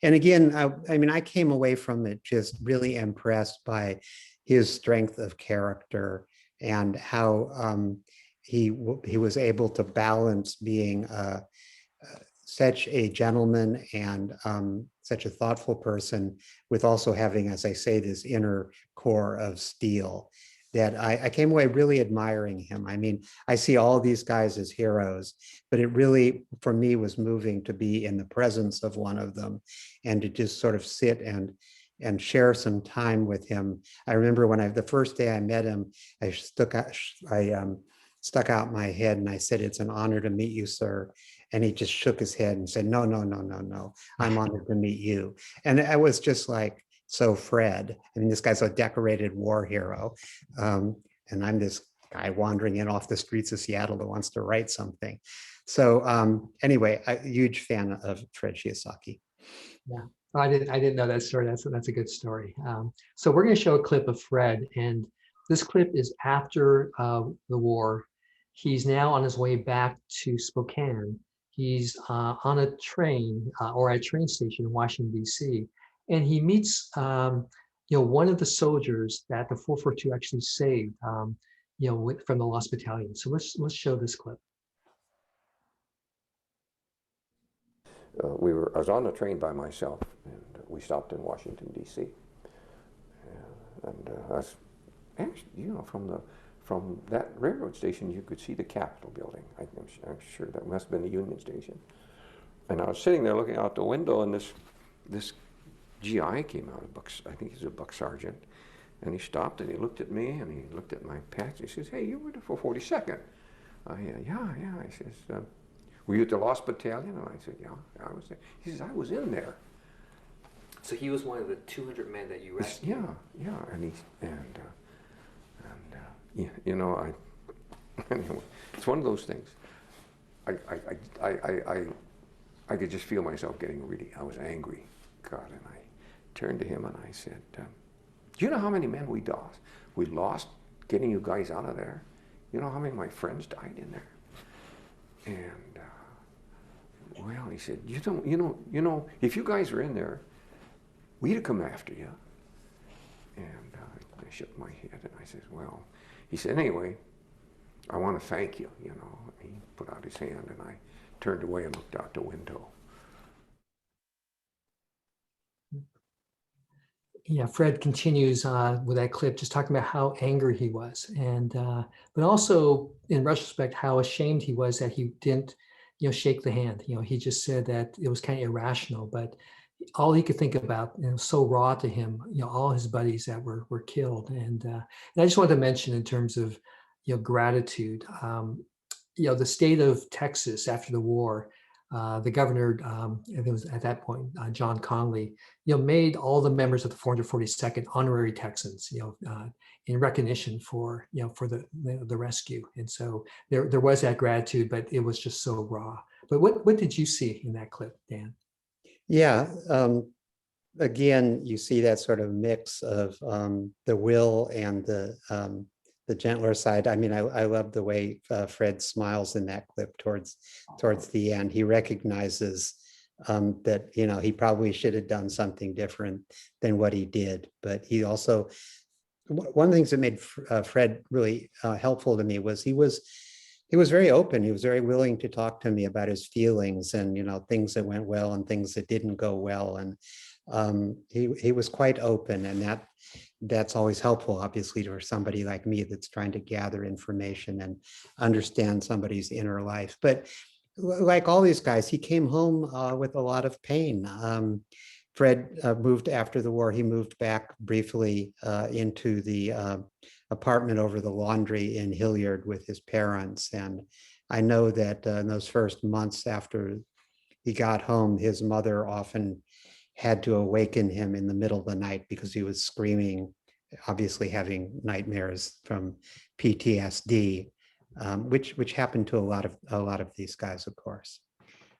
And again, I mean, I came away from it just really impressed by his strength of character and how he was able to balance being such a gentleman and such a thoughtful person with also having, as I say, this inner core of steel that I came away really admiring him. I mean, I see all these guys as heroes, but it really, for me, was moving to be in the presence of one of them and to just sort of sit and share some time with him. I remember when the first day I met him, I stuck out my head and I said, "It's an honor to meet you, sir." And he just shook his head and said, "No, I'm honored to meet you." And I was just like, so Fred, I mean, this guy's a decorated war hero. and I'm this guy wandering in off the streets of Seattle that wants to write something. So anyway, a huge fan of Fred Shiosaki. Yeah, I didn't know that story. That's a good story. So we're going to show a clip of Fred, and this clip is after the war. He's now on his way back to Spokane. He's on a train or at a train station in Washington D.C., and he meets one of the soldiers that the 442 actually saved from the Lost Battalion. So let's show this clip. I was on the train by myself, and we stopped in Washington D.C. And I was actually, from that railroad station, you could see the Capitol building. I'm sure that must have been the Union Station. And I was sitting there looking out the window, and this GI came out, I think he's a buck sergeant, and he stopped and he looked at me and he looked at my patch. He says, "Hey, you were the 442nd?" Yeah. He says, "Were you at the Lost Battalion?" And I said, "Yeah, I was there." He says, "I was in there." So he was one of the 200 men that you rescued. Yeah, anyway, it's one of those things. I could just feel myself getting I was angry, God, and I turned to him and I said, "Do you know how many men we lost getting you guys out of there? You know how many of my friends died in there?" And well, he said, you know, if you guys were in there, we'd have come after you." And I shook my head and I said, "Well," he said, "anyway, I want to thank you." He put out his hand and I turned away and looked out the window. Yeah, Fred continues with that clip, just talking about how angry he was, and but also in retrospect, how ashamed he was that he didn't, shake the hand. He just said that it was kind of irrational, but all he could think about, so raw to him, all his buddies that were killed, and I just wanted to mention in terms of, gratitude, the state of Texas after the war. The governor, it was at that point, John Conley, made all the members of the 442nd honorary Texans, in recognition for, for the rescue. And so there was that gratitude, but it was just so raw. But what did you see in that clip, Dan? Yeah, again, you see that sort of mix of the will and the gentler side. I mean, I love the way Fred smiles in that clip towards the end. He recognizes that, he probably should have done something different than what he did. But he also, one of the things that made Fred really helpful to me was he was very open. He was very willing to talk to me about his feelings and, things that went well and things that didn't go well. And he was quite open, and that's always helpful, obviously, for somebody like me that's trying to gather information and understand somebody's inner life. But like all these guys, he came home with a lot of pain. Fred moved after the war. He moved back briefly into the apartment over the laundry in Hilliard with his parents. And I know that in those first months after he got home, his mother often had to awaken him in the middle of the night because he was screaming, obviously having nightmares from PTSD, which happened to a lot of these guys, of course.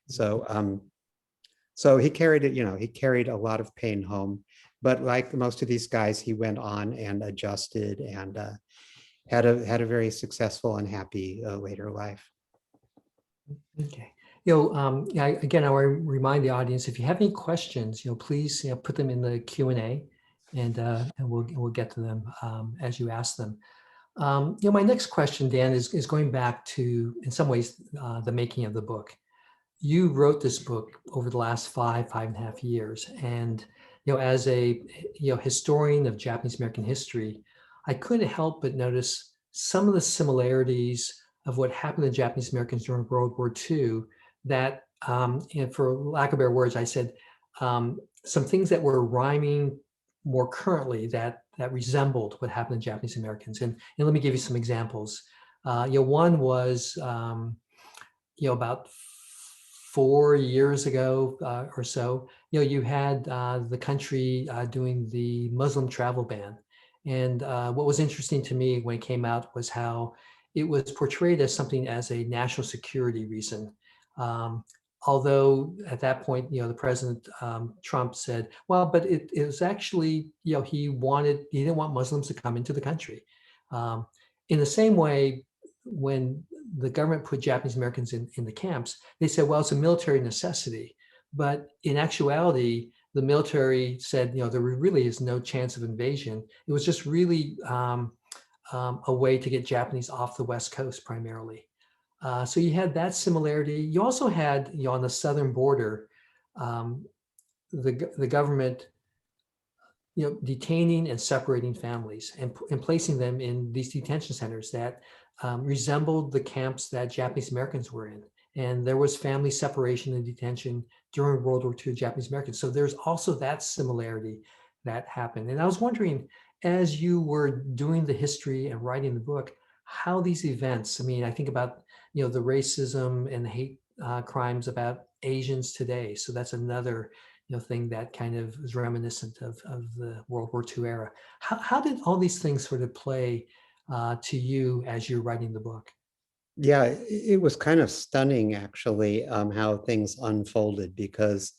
So he carried it, he carried a lot of pain home, but like most of these guys, he went on and adjusted and had a very successful and happy later life. Okay. Again, I want to remind the audience, if you have any questions, please, put them in the Q&A, and we'll get to them as you ask them. My next question, Dan, is going back to, in some ways, the making of the book. You wrote this book over the last 5.5 years, and as a historian of Japanese American history, I couldn't help but notice some of the similarities of what happened to Japanese Americans during World War II. That, and for lack of better words, I said some things that were rhyming more currently that resembled what happened to Japanese Americans. And let me give you some examples. One was, about 4 years ago or so, you had the country doing the Muslim travel ban. And what was interesting to me when it came out was how it was portrayed as something as a national security reason. Although at that point, the President Trump said, well, but it was actually, he didn't want Muslims to come into the country. In the same way, when the government put Japanese Americans in the camps, they said, well, it's a military necessity. But in actuality, the military said, there really is no chance of invasion. It was just really a way to get Japanese off the West Coast primarily. So you had that similarity. You also had, on the southern border, the government, detaining and separating families and placing them in these detention centers that resembled the camps that Japanese Americans were in. And there was family separation and detention during World War II Japanese Americans. So there's also that similarity that happened. And I was wondering, as you were doing the history and writing the book, how these events, I think about, the racism and the hate crimes about Asians today. So that's another, thing that kind of is reminiscent of the World War II era. How did all these things sort of play to you as you're writing the book? Yeah, it was kind of stunning, actually, how things unfolded, because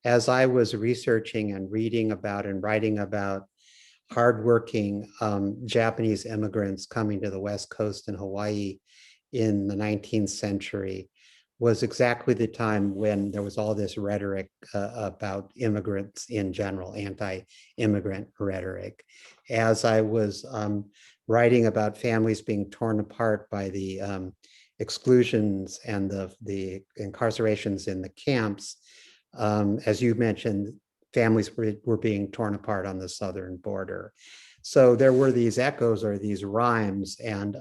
as I was researching and reading about and writing about hardworking Japanese immigrants coming to the West Coast and Hawaii in the 19th century, was exactly the time when there was all this rhetoric about immigrants in general, anti-immigrant rhetoric. As I was writing about families being torn apart by the exclusions and the incarcerations in the camps, as you mentioned, families were being torn apart on the southern border. So there were these echoes or these rhymes, and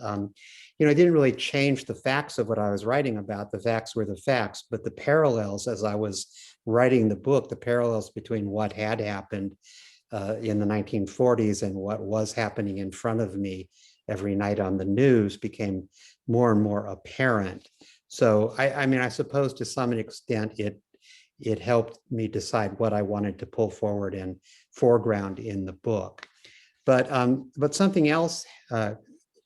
it didn't really change the facts of what I was writing about. The facts were the facts, but the parallels, as I was writing the book, the parallels between what had happened in the 1940s and what was happening in front of me every night on the news became more and more apparent. So I suppose to some extent it helped me decide what I wanted to pull forward and foreground in the book. But something else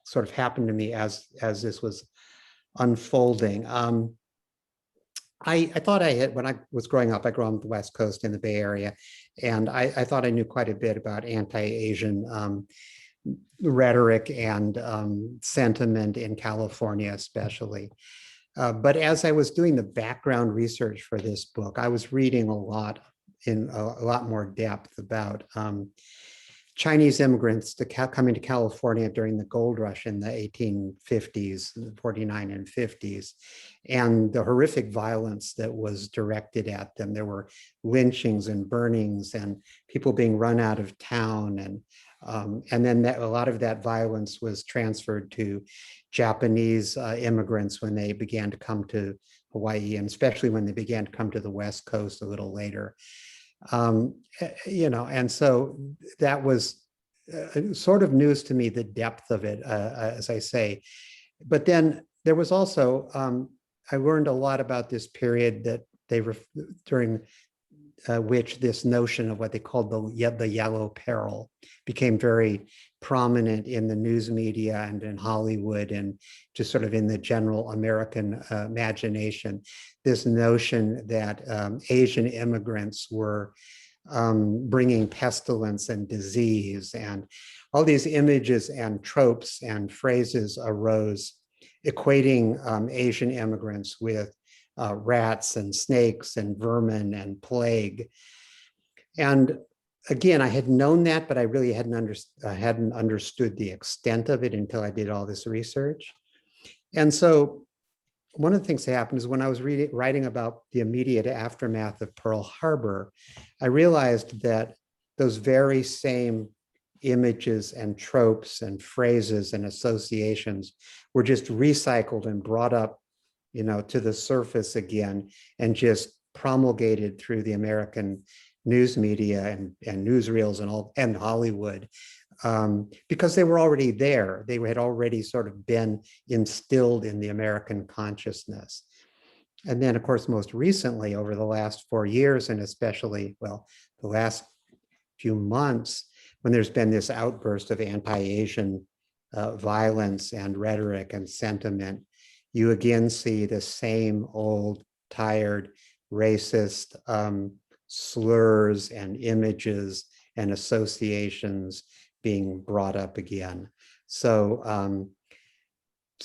sort of happened to me as this was unfolding. I thought when I was growing up, I grew up on the West Coast in the Bay Area, and I thought I knew quite a bit about anti-Asian rhetoric and sentiment in California, especially. But as I was doing the background research for this book, I was reading a lot more depth about Chinese immigrants coming to California during the gold rush in the 1850s, 49 and 50s, and the horrific violence that was directed at them. There were lynchings and burnings and people being run out of town. And then a lot of that violence was transferred to Japanese immigrants when they began to come to Hawaii, and especially when they began to come to the West Coast a little later. And so that was sort of news to me, the depth of it, as I say. But then there was also, I learned a lot about this period that during which this notion of what they called the Yellow Peril became very prominent in the news media and in Hollywood and just sort of in the general American imagination. This notion that Asian immigrants were bringing pestilence and disease, and all these images and tropes and phrases arose equating Asian immigrants with rats and snakes and vermin and plague. And again, I had known that, but I really hadn't understood the extent of it until I did all this research. And so one of the things that happened is when I was writing about the immediate aftermath of Pearl Harbor, I realized that those very same images and tropes and phrases and associations were just recycled and brought up, to the surface again and just promulgated through the American news media and newsreels and Hollywood, because they were already there. They had already sort of been instilled in the American consciousness. And then, of course, most recently, over the last 4 years, and especially, the last few months, when there's been this outburst of anti-Asian violence and rhetoric and sentiment, you again see the same old, tired, racist slurs and images and associations being brought up again. So,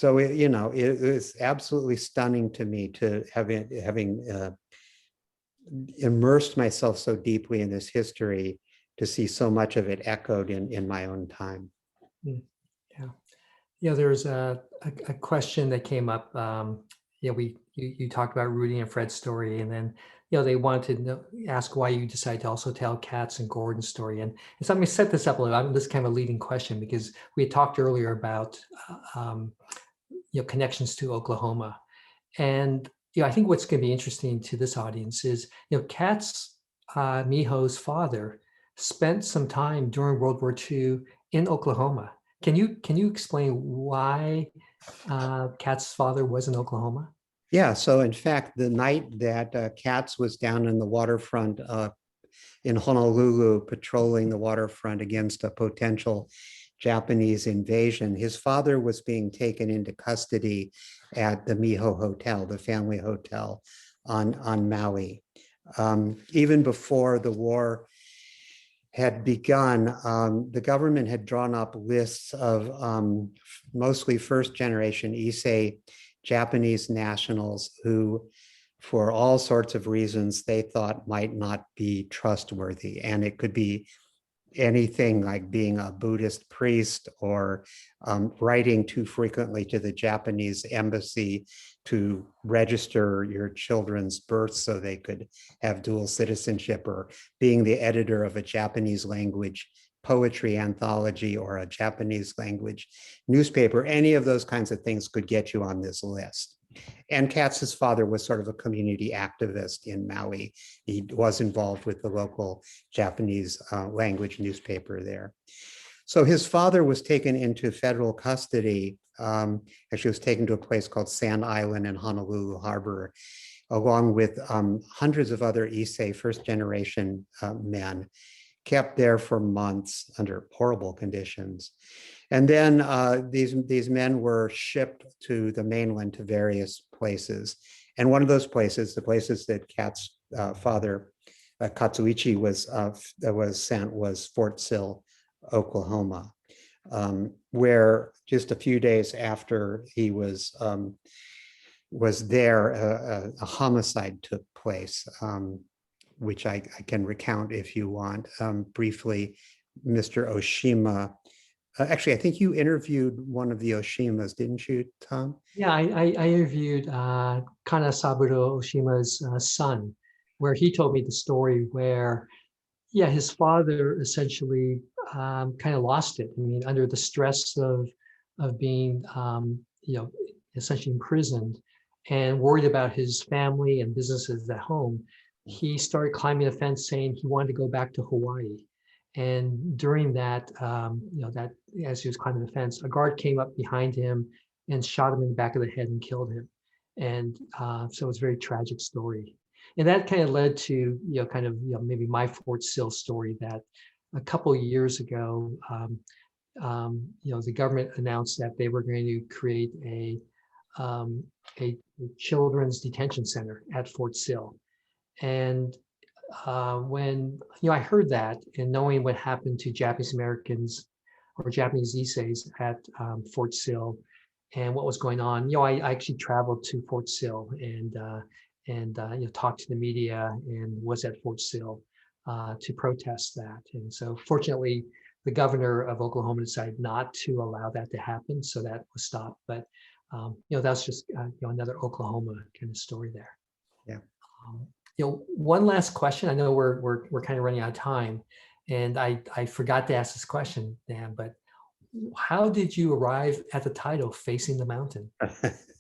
it was absolutely stunning to me to having immersed myself so deeply in this history to see so much of it echoed in my own time. Yeah. There's a question that came up. You talked about Rudy and Fred's story, and then they wanted to ask why you decided to also tell Kat's and Gordon's story. And so I'm going to set this up a little. This is kind of a leading question because we had talked earlier about connections to Oklahoma, and I think what's going to be interesting to this audience is Kat's Miho's father spent some time during World War II in Oklahoma. Can you explain why Kat's father was in Oklahoma? Yeah, so in fact, the night that Katz was down in the waterfront in Honolulu patrolling the waterfront against a potential Japanese invasion, his father was being taken into custody at the Miho Hotel, the family hotel on Maui. Even before the war had begun, the government had drawn up lists of mostly first-generation Issei Japanese nationals who, for all sorts of reasons, they thought might not be trustworthy. And it could be anything like being a Buddhist priest or writing too frequently to the Japanese embassy to register your children's births so they could have dual citizenship, or being the editor of a Japanese language poetry anthology or a Japanese language newspaper. Any of those kinds of things could get you on this list. And Katz's father was sort of a community activist in Maui. He was involved with the local Japanese language newspaper there. So his father was taken into federal custody. Actually was taken to a place called Sand Island in Honolulu Harbor, along with hundreds of other Issei first generation men, kept there for months under horrible conditions. And then these men were shipped to the mainland to various places. And one of those places, the places that Kat's father, Katsuichi, was sent was Fort Sill, Oklahoma, where just a few days after he was there, a homicide took place, which I can recount if you want briefly. Mr. Oshima, actually, I think you interviewed one of the Oshimas, didn't you, Tom? Yeah, I interviewed Kanasaburo Oshima's son, where he told me the story where, his father essentially kind of lost it. I mean, under the stress of being, essentially imprisoned and worried about his family and businesses at home, he started climbing a fence saying he wanted to go back to Hawaii. And during that, that as he was climbing the fence, a guard came up behind him and shot him in the back of the head and killed him. And so it's a very tragic story. And that kind of led to, maybe my Fort Sill story, that a couple of years ago, the government announced that they were going to create a children's detention center at Fort Sill. And when I heard that, and knowing what happened to Japanese Americans or Japanese Isseis at Fort Sill and what was going on, I actually traveled to Fort Sill and talked to the media and was at Fort Sill to protest that. And so fortunately, the governor of Oklahoma decided not to allow that to happen, so that was stopped. But that's just another Oklahoma kind of story there. Yeah. One last question. I know we're kind of running out of time, and I forgot to ask this question, Dan, but how did you arrive at the title Facing the Mountain?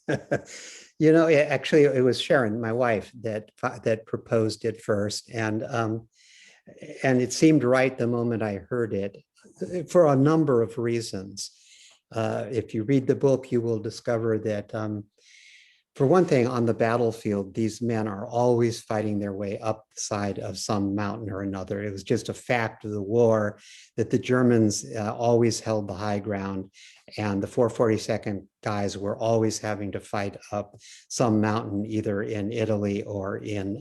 Actually, it was Sharon, my wife, that proposed it first, and it seemed right the moment I heard it, for a number of reasons. If you read the book, you will discover that For one thing, on the battlefield, these men are always fighting their way up the side of some mountain or another. It was just a fact of the war that the Germans always held the high ground, and the 442nd guys were always having to fight up some mountain, either in Italy or in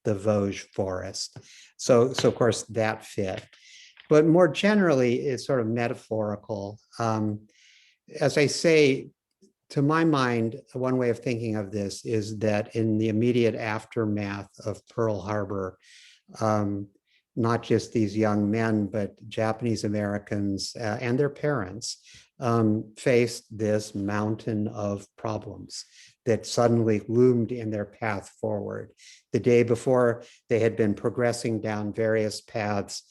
the Vosges forest. So of course that fit. But more generally, it's sort of metaphorical. As I say, to my mind, one way of thinking of this is that in the immediate aftermath of Pearl Harbor, not just these young men, but Japanese Americans and their parents faced this mountain of problems that suddenly loomed in their path forward. The day before, they had been progressing down various paths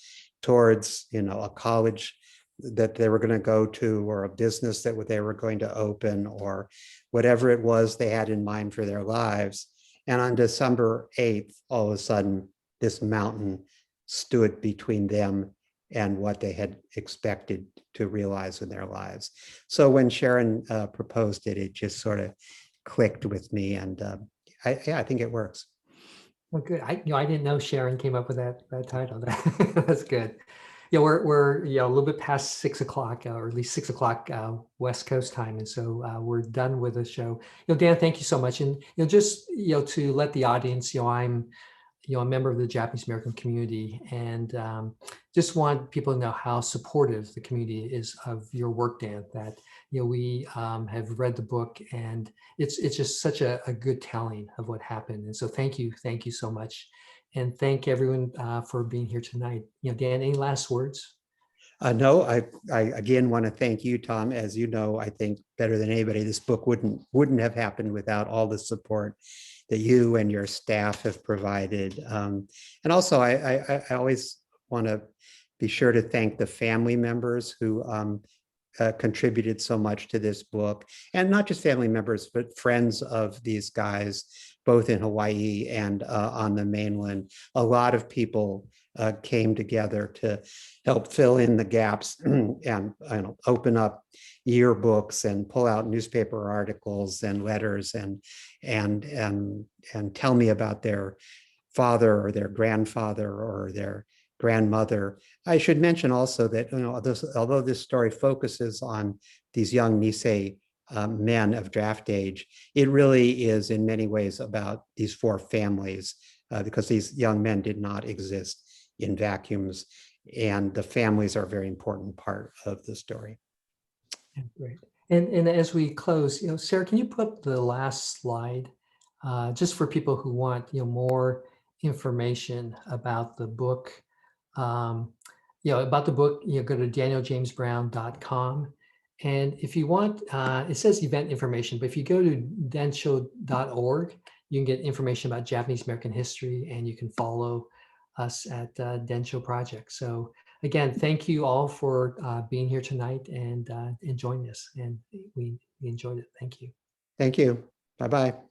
towards, a college that they were going to go to, or a business that they were going to open, or whatever it was they had in mind for their lives. And on December 8th, all of a sudden, this mountain stood between them and what they had expected to realize in their lives. So when Sharon proposed it, it just sort of clicked with me, and I think it works. Well, good. I didn't know Sharon came up with that title. That's good. Yeah, we're a little bit past 6 o'clock, or at least 6 o'clock West Coast time, and so we're done with the show. Dan, thank you so much, and just to let the audience, I'm a member of the Japanese American community, and just want people to know how supportive the community is of your work, Dan. That we have read the book, and it's just such a good telling of what happened. And so thank you so much, and thank everyone for being here tonight. Dan, any last words? No, I again want to thank you, Tom. As you know, I think better than anybody, this book wouldn't have happened without all the support that you and your staff have provided. And also, I always want to be sure to thank the family members who contributed so much to this book, and not just family members, but friends of these guys, both in Hawaii and on the mainland. A lot of people came together to help fill in the gaps and open up yearbooks and pull out newspaper articles and letters and tell me about their father or their grandfather or their grandmother. I should mention also that although this story focuses on these young Nisei men of draft age, it really is in many ways about these four families because these young men did not exist in vacuums, and the families are a very important part of the story. Great. And as we close, Sarah, can you put up the last slide just for people who want more information about the book? About the book, go to danieljamesbrown.com. And if you want, it says event information, but if you go to densho.org, you can get information about Japanese American history, and you can follow us at Densho Project. So again, thank you all for being here tonight and joining us. And we enjoyed it. Thank you. Thank you. Bye-bye.